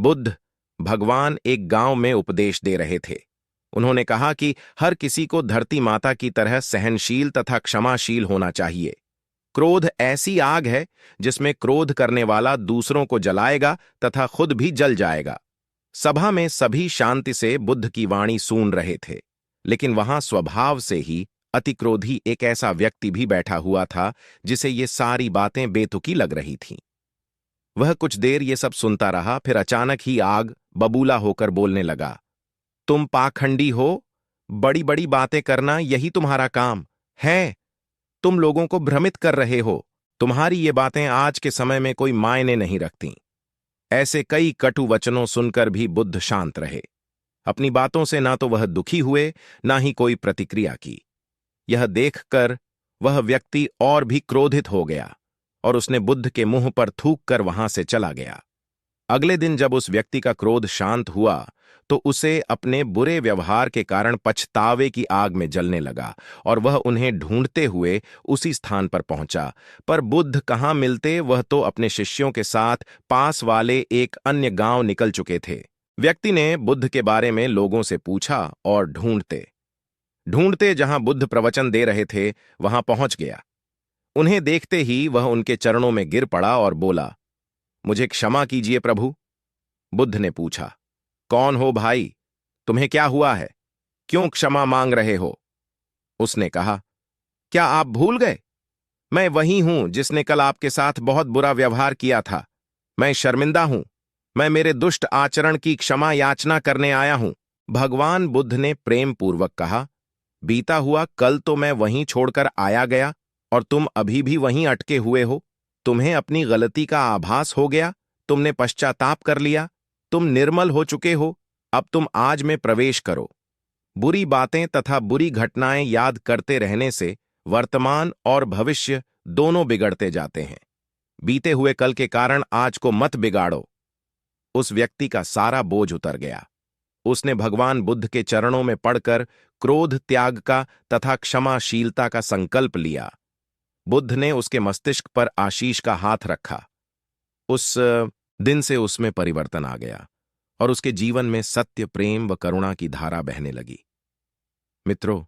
बुद्ध भगवान एक गांव में उपदेश दे रहे थे। उन्होंने कहा कि हर किसी को धरती माता की तरह सहनशील तथा क्षमाशील होना चाहिए। क्रोध ऐसी आग है जिसमें क्रोध करने वाला दूसरों को जलाएगा तथा खुद भी जल जाएगा। सभा में सभी शांति से बुद्ध की वाणी सुन रहे थे, लेकिन वहां स्वभाव से ही अतिक्रोधी एक ऐसा व्यक्ति भी बैठा हुआ था जिसे ये सारी बातें बेतुकी लग रही थीं। वह कुछ देर ये सब सुनता रहा, फिर अचानक ही आग बबूला होकर बोलने लगा, तुम पाखंडी हो, बड़ी बड़ी बातें करना यही तुम्हारा काम है। तुम लोगों को भ्रमित कर रहे हो। तुम्हारी ये बातें आज के समय में कोई मायने नहीं रखती। ऐसे कई कटु वचनों सुनकर भी बुद्ध शांत रहे। अपनी बातों से ना तो वह दुखी हुए, ना ही कोई प्रतिक्रिया की। यह देखकर वह व्यक्ति और भी क्रोधित हो गया और उसने बुद्ध के मुंह पर थूक कर वहां से चला गया। अगले दिन जब उस व्यक्ति का क्रोध शांत हुआ तो उसे अपने बुरे व्यवहार के कारण पछतावे की आग में जलने लगा और वह उन्हें ढूंढते हुए उसी स्थान पर पहुंचा। पर बुद्ध कहाँ मिलते, वह तो अपने शिष्यों के साथ पास वाले एक अन्य गांव निकल चुके थे। व्यक्ति ने बुद्ध के बारे में लोगों से पूछा और ढूंढते ढूंढते जहां बुद्ध प्रवचन दे रहे थे वहां पहुंच गया। उन्हें देखते ही वह उनके चरणों में गिर पड़ा और बोला, मुझे क्षमा कीजिए प्रभु। बुद्ध ने पूछा, कौन हो भाई? तुम्हें क्या हुआ है? क्यों क्षमा मांग रहे हो? उसने कहा, क्या आप भूल गए? मैं वही हूं जिसने कल आपके साथ बहुत बुरा व्यवहार किया था। मैं शर्मिंदा हूं। मैं मेरे दुष्ट आचरण की क्षमा याचना करने आया हूं। भगवान बुद्ध ने प्रेम पूर्वक कहा, बीता हुआ कल तो मैं वहीं छोड़कर आया गया और तुम अभी भी वहीं अटके हुए हो। तुम्हें अपनी गलती का आभास हो गया, तुमने पश्चाताप कर लिया, तुम निर्मल हो चुके हो। अब तुम आज में प्रवेश करो। बुरी बातें तथा बुरी घटनाएं याद करते रहने से वर्तमान और भविष्य दोनों बिगड़ते जाते हैं। बीते हुए कल के कारण आज को मत बिगाड़ो। उस व्यक्ति का सारा बोझ उतर गया। उसने भगवान बुद्ध के चरणों में पड़कर क्रोध त्याग का तथा क्षमाशीलता का संकल्प लिया। बुद्ध ने उसके मस्तिष्क पर आशीष का हाथ रखा। उस दिन से उसमें परिवर्तन आ गया और उसके जीवन में सत्य, प्रेम व करुणा की धारा बहने लगी। मित्रों,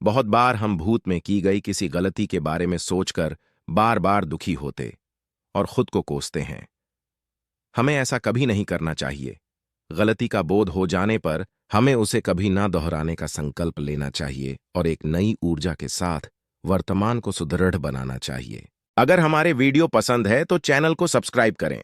बहुत बार हम भूत में की गई किसी गलती के बारे में सोचकर बार बार दुखी होते और खुद को कोसते हैं। हमें ऐसा कभी नहीं करना चाहिए। गलती का बोध हो जाने पर हमें उसे कभी ना दोहराने का संकल्प लेना चाहिए और एक नई ऊर्जा के साथ वर्तमान को सुदृढ़ बनाना चाहिए। अगर हमारे वीडियो पसंद है तो चैनल को सब्सक्राइब करें